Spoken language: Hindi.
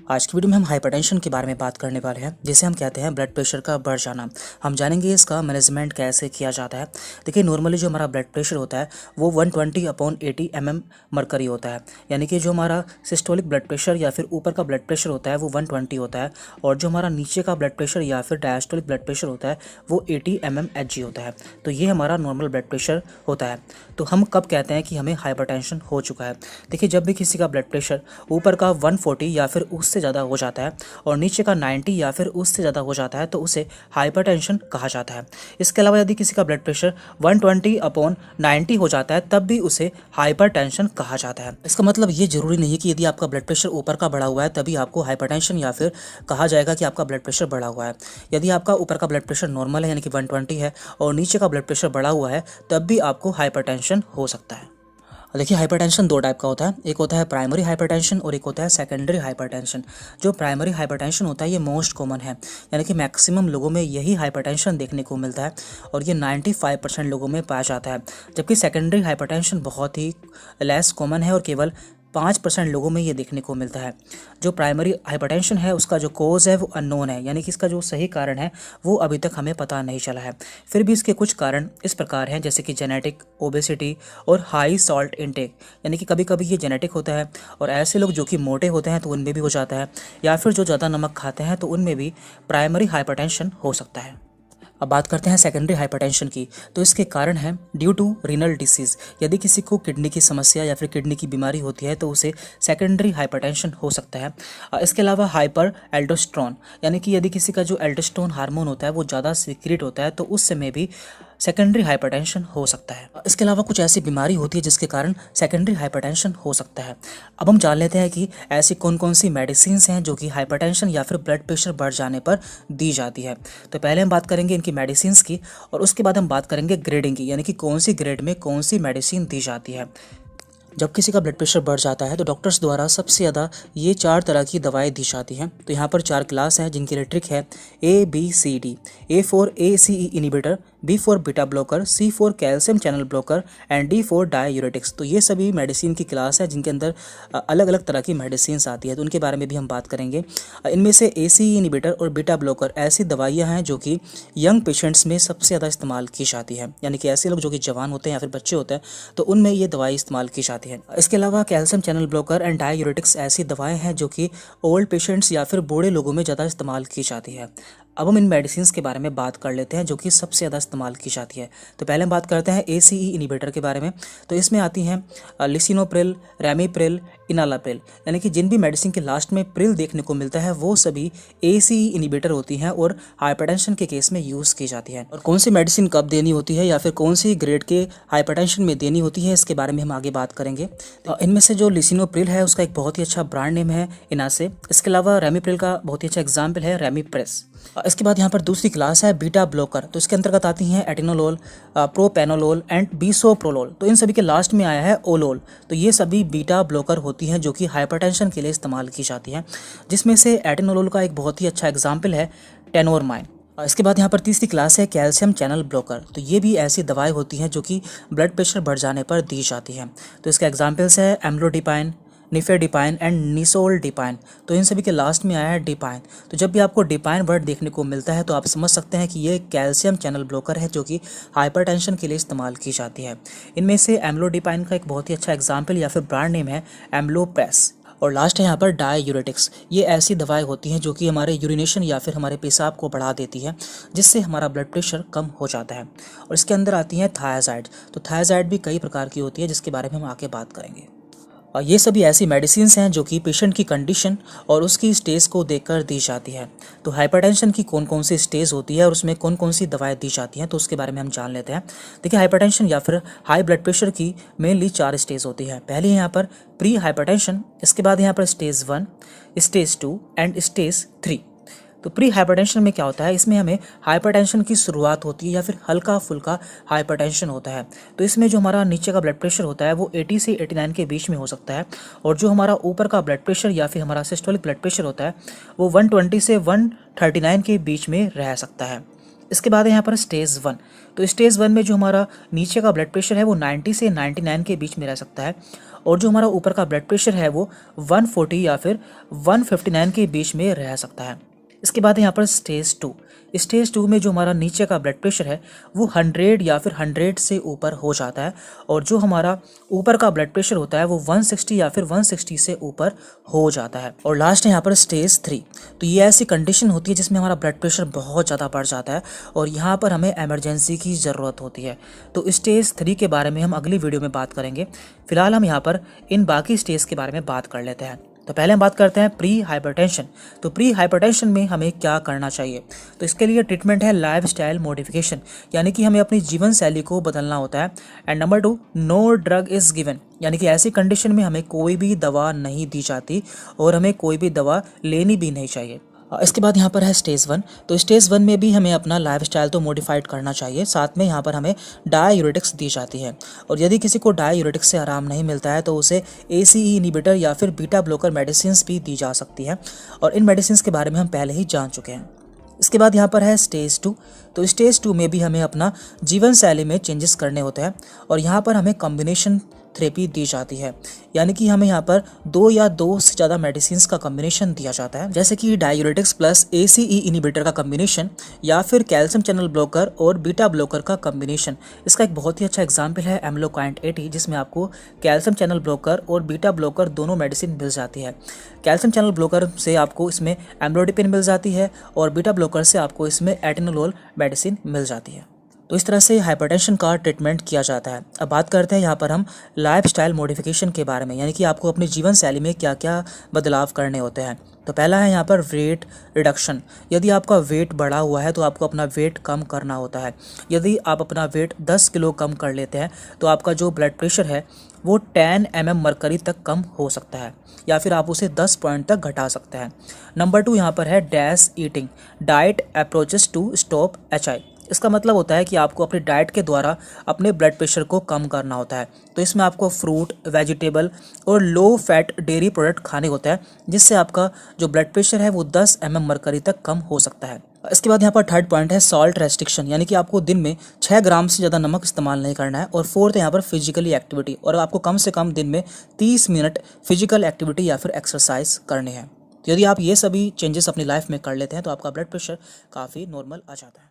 आज की वीडियो में हम हाइपरटेंशन के बारे में बात करने वाले हैं, जिसे हम कहते हैं ब्लड प्रेशर का बढ़ जाना। हम जानेंगे इसका मैनेजमेंट कैसे किया जाता है। देखिए, नॉर्मली जो हमारा ब्लड प्रेशर होता है वो 120/80 mm मरकरी होता है, यानी कि जो हमारा सिस्टोलिक ब्लड प्रेशर या फिर ऊपर का ब्लड प्रेशर होता है वो 120 होता है, और जो हमारा नीचे का ब्लड प्रेशर या फिर डायस्टोलिक ब्लड प्रेशर होता है वो 80 mmHg होता है। तो ये हमारा नॉर्मल ब्लड प्रेशर होता है। तो हम कब कहते हैं कि हमें हाइपरटेंशन हो चुका है? देखिए, जब भी किसी का ब्लड प्रेशर ऊपर का 140 या फिर उससे ज़्यादा हो जाता है और नीचे का 90 या फिर उससे ज़्यादा हो जाता है तो उसे हाइपरटेंशन कहा जाता है। इसके अलावा यदि किसी का ब्लड प्रेशर 120/90 हो जाता है तब भी उसे हाइपरटेंशन कहा जाता है। इसका मतलब ये जरूरी नहीं है कि यदि आपका ब्लड प्रेशर ऊपर का बढ़ा हुआ है तभी आपको हाइपरटेंशन या फिर कहा जाएगा कि आपका ब्लड प्रेशर बढ़ा हुआ है। यदि आपका ऊपर का ब्लड प्रेशर नॉर्मल है यानी कि 120 है और नीचे का ब्लड प्रेशर बढ़ा हुआ है तब भी आपको हाइपरटेंशन हो सकता है। देखिए, हाइपरटेंशन दो टाइप का होता है। एक होता है प्राइमरी हाइपरटेंशन और एक होता है सेकेंडरी हाइपरटेंशन। जो प्राइमरी हाइपरटेंशन होता है ये मोस्ट कॉमन है, यानी कि मैक्सिमम लोगों में यही हाइपरटेंशन देखने को मिलता है और ये 95% लोगों में पाया जाता है। जबकि सेकेंडरी हाइपरटेंशन बहुत ही लेस कॉमन है और केवल 5% लोगों में ये देखने को मिलता है। जो प्राइमरी हाइपरटेंशन है उसका जो कोज है वो अननोन है, यानी कि इसका जो सही कारण है वो अभी तक हमें पता नहीं चला है। फिर भी इसके कुछ कारण इस प्रकार हैं, जैसे कि जेनेटिक, ओबेसिटी और हाई सॉल्ट इनटेक, यानी कि कभी कभी ये जेनेटिक होता है और ऐसे लोग जो कि मोटे होते हैं तो उनमें भी हो जाता है, या फिर जो ज़्यादा नमक खाते हैं तो उनमें भी प्राइमरी हाइपरटेंशन हो सकता है। अब बात करते हैं सेकेंडरी हाइपरटेंशन की। तो इसके कारण है ड्यू टू रीनल डिसीज़। यदि किसी को किडनी की समस्या या फिर किडनी की बीमारी होती है तो उसे सेकेंडरी हाइपरटेंशन हो सकता है। इसके अलावा हाइपर एल्डोस्टेरोन, यानी कि यदि किसी का जो एल्डोस्टेरोन हार्मोन होता है वो ज़्यादा सीक्रेट होता है तो उस समय भी सेकेंडरी हाइपरटेंशन हो सकता है। इसके अलावा कुछ ऐसी बीमारी होती है जिसके कारण सेकेंडरी हाइपरटेंशन हो सकता है। अब हम जान लेते हैं कि ऐसी कौन कौन सी मेडिसिन्स हैं जो कि हाइपरटेंशन या फिर ब्लड प्रेशर बढ़ जाने पर दी जाती है। तो पहले हम बात करेंगे इनकी मेडिसिन्स की और उसके बाद हम बात करेंगे ग्रेडिंग की, यानी कि कौन सी ग्रेड में कौन सी मेडिसिन दी जाती है। जब किसी का ब्लड प्रेशर बढ़ जाता है तो डॉक्टर्स द्वारा सबसे ज़्यादा ये 4 तरह की दवाएं दी जाती हैं। तो यहाँ पर 4 क्लास हैं जिनकी रेट्रिक है ABCD। A for ACE inhibitor, B for beta blocker, C for calcium channel blocker and D for diuretics. तो ये सभी मेडिसिन की क्लास है जिनके अंदर अलग अलग तरह की मेडिसिन आती है, तो उनके बारे में भी हम बात करेंगे। इनमें से ACE इनिबिटर और बीटा ब्लॉकर ऐसी दवाइयाँ हैं जो कि यंग पेशेंट्स में सबसे ज़्यादा इस्तेमाल की जाती है, यानी कि ऐसे लोग जो कि जवान होते हैं या फिर बच्चे होते हैं तो उनमें ये दवाई इस्तेमाल की जाती है। इसके अलावा calcium channel blocker and diuretics ऐसी दवाएं हैं जो कि ओल्ड पेशेंट्स या फिर बूढ़े लोगों में ज़्यादा इस्तेमाल की जाती है। अब हम इन मेडिसिन के बारे में बात कर लेते हैं जो कि सबसे ज़्यादा इस्तेमाल की जाती है। तो पहले हम बात करते हैं ACE इनिबिटर के बारे में। तो इसमें आती हैं लिसिनोप्रिल, रैमीप्रिल, इनालाप्रिल, यानी कि जिन भी मेडिसिन के लास्ट में प्रिल देखने को मिलता है वो सभी ACE इनिबिटर होती हैं और हाइपरटेंशन के केस में यूज़ की जाती है। और कौन सी मेडिसिन कब देनी होती है या फिर कौन सी ग्रेड के हाइपरटेंशन में देनी होती है इसके बारे में हम आगे बात करेंगे। इनमें से जो लिसिनोप्रिल है उसका एक बहुत ही अच्छा ब्रांड नेम है इनासे। इसके अलावा रैमीप्रिल का बहुत ही अच्छा एग्जाम्पल है रैमीप्रेस। इसके बाद यहाँ पर दूसरी क्लास है बीटा ब्लॉकर। तो इसके अंतर्गत आती हैं एटिनोलोल, प्रोपेनोलोल एंड बिसोप्रोलोल। तो इन सभी के लास्ट में आया है ओलोल। तो ये सभी बीटा ब्लॉकर होती हैं जो कि हाइपरटेंशन के लिए इस्तेमाल की जाती हैं, जिसमें से एटिनोलोल का एक बहुत ही अच्छा एग्जाम्पल है टेनोरमाइन। इसके बाद यहाँ पर तीसरी क्लास है कैल्शियम चैनल ब्लॉकर। तो ये भी ऐसी दवाएं होती हैं जो कि ब्लड प्रेशर बढ़ जाने पर दी जाती हैं। तो इसके एग्जाम्पल्स है एम्लोडिपाइन, निफेडिपाइन एंड निसोल्डिपाइन। तो इन सभी के लास्ट में आया है डिपाइन। तो जब भी आपको डिपाइन वर्ड देखने को मिलता है तो आप समझ सकते हैं कि ये कैल्शियम चैनल ब्लॉकर है जो कि हाइपरटेंशन के लिए इस्तेमाल की जाती है। इनमें से एम्लोडिपाइन का एक बहुत ही अच्छा एग्जाम्पल या फिर ब्रांड नेम है एम्लोप्रेस। और लास्ट है यहाँ पर डाययूरेटिक्स। ये ऐसी दवाएं होती हैं जो कि हमारे यूरिनेशन या फिर हमारे पेशाब को बढ़ा देती है, जिससे हमारा ब्लड प्रेशर कम हो जाता है। और इसके अंदर आती हैं थायाजाइड। तो थायाजाइड भी कई प्रकार की होती है जिसके बारे में हम आगे बात करेंगे। और ये सभी ऐसी मेडिसिन्स हैं जो कि पेशेंट की कंडीशन और उसकी स्टेज को देखकर दी जाती है। तो हाइपरटेंशन की कौन कौन सी स्टेज होती है और उसमें कौन कौन सी दवाएं दी जाती हैं तो उसके बारे में हम जान लेते हैं। देखिए, हाइपरटेंशन या फिर हाई ब्लड प्रेशर की मेनली 4 स्टेज होती है। पहले यहाँ पर प्री हाइपरटेंशन, इसके बाद यहाँ पर स्टेज 1, स्टेज 2 एंड स्टेज 3। तो प्री हाइपरटेंशन में क्या होता है, इसमें हमें हाइपरटेंशन की शुरुआत होती है या फिर हल्का फुल्का हाइपरटेंशन होता है। तो इसमें जो हमारा नीचे का ब्लड प्रेशर होता है वो 80 से 89 के बीच में हो सकता है, और जो हमारा ऊपर का ब्लड प्रेशर या फिर हमारा सिस्टोलिक ब्लड प्रेशर होता है वो 120 से 139 के बीच में रह सकता है। इसके बाद है यहाँ पर स्टेज 1। तो स्टेज 1 में जो हमारा नीचे का ब्लड प्रेशर है वो 90 से 99 के बीच में रह सकता है, और जो हमारा ऊपर का ब्लड प्रेशर है वो 140 या फिर 159 के बीच में रह सकता है। इसके बाद है यहाँ पर स्टेज 2। स्टेज 2 में जो हमारा नीचे का ब्लड प्रेशर है वो 100 या फिर 100 से ऊपर हो जाता है, और जो हमारा ऊपर का ब्लड प्रेशर होता है वो 160 या फिर 160 से ऊपर हो जाता है। और लास्ट है यहाँ पर स्टेज 3। तो ये ऐसी कंडीशन होती है जिसमें हमारा ब्लड प्रेशर बहुत ज़्यादा बढ़ जाता है और यहाँ पर हमें इमरजेंसी की ज़रूरत होती है। तो स्टेज 3 के बारे में हम अगली वीडियो में बात करेंगे। फिलहाल हम यहाँ पर इन बाकी स्टेज के बारे में बात कर लेते हैं। तो पहले हम बात करते हैं प्री हाइपरटेंशन। तो प्री हाइपरटेंशन में हमें क्या करना चाहिए? तो इसके लिए ट्रीटमेंट है लाइफस्टाइल मॉडिफिकेशन, यानी कि हमें अपनी जीवन शैली को बदलना होता है। And number 2, no drug is given, यानी कि ऐसी कंडीशन में हमें कोई भी दवा नहीं दी जाती और हमें कोई भी दवा लेनी भी नहीं चाहिए। इसके बाद यहाँ पर है स्टेज 1। तो स्टेज 1 में भी हमें अपना लाइफस्टाइल तो मॉडिफाइड करना चाहिए, साथ में यहाँ पर हमें डाययूरेटिक्स दी जाती है। और यदि किसी को डाययूरेटिक्स से आराम नहीं मिलता है तो उसे ACE इनिबिटर या फिर बीटा ब्लॉकर मेडिसिन भी दी जा सकती है, और इन मेडिसिन के बारे में हम पहले ही जान चुके हैं। इसके बाद यहाँ पर है स्टेज 2। तो स्टेज 2 में भी हमें अपना जीवन शैली में चेंजेस करने होते हैं, और यहाँ पर हमें कॉम्बिनेशन थेरेपी दी जाती है, यानी कि हमें यहाँ पर 2 या 2 से ज़्यादा मेडिसिन का कॉम्बिनेशन दिया जाता है, जैसे कि डाययूरेटिक्स प्लस ACE इनिबिटर का कॉम्बिनेशन, या फिर कैल्शियम चैनल ब्लॉकर और बीटा ब्लॉकर का कॉम्बिनेशन। इसका एक बहुत ही अच्छा एग्जाम्पल है एम्लोकाइंट 80, जिसमें आपको कैल्शियम चैनल ब्लॉकर और बीटा ब्लॉकर दोनों मेडिसिन मिल जाती है। कैल्शियम चैनल ब्लॉकर से आपको इसमें एम्लोडिपिन मिल जाती है, और बीटा ब्लॉकर से आपको इसमें एटेनोलोल मेडिसिन मिल जाती है। तो इस तरह से हाइपरटेंशन का ट्रीटमेंट किया जाता है। अब बात करते हैं यहाँ पर हम लाइफस्टाइल मॉडिफिकेशन के बारे में, यानी कि आपको अपनी जीवन शैली में क्या क्या बदलाव करने होते हैं। तो पहला है यहाँ पर वेट रिडक्शन। यदि आपका वेट बढ़ा हुआ है तो आपको अपना वेट कम करना होता है। यदि आप अपना वेट 10 किलो कम कर लेते हैं तो आपका जो ब्लड प्रेशर है वो 10 mm मरकरी तक कम हो सकता है, या फिर आप उसे 10 पॉइंट तक घटा सकते हैं। नंबर 2 यहाँ पर है dash eating, diet approaches to stop HI। इसका मतलब होता है कि आपको अपनी डाइट के द्वारा अपने ब्लड प्रेशर को कम करना होता है। तो इसमें आपको फ्रूट, वेजिटेबल और लो फैट डेयरी प्रोडक्ट खाने होते हैं, जिससे आपका जो ब्लड प्रेशर है वो 10 mm मरकरी तक कम हो सकता है। इसके बाद यहाँ पर थर्ड पॉइंट है सॉल्ट रेस्ट्रिक्शन, यानी कि आपको दिन में 6 ग्राम से ज़्यादा नमक इस्तेमाल नहीं करना है। और फोर्थ है यहाँ पर फिजिकली एक्टिविटी, और आपको कम से कम दिन में 30 मिनट फिजिकल एक्टिविटी या फिर एक्सरसाइज करनी है। तो यदि आप ये सभी चेंजेस अपनी लाइफ में कर लेते हैं तो आपका ब्लड प्रेशर काफ़ी नॉर्मल आ जाता है।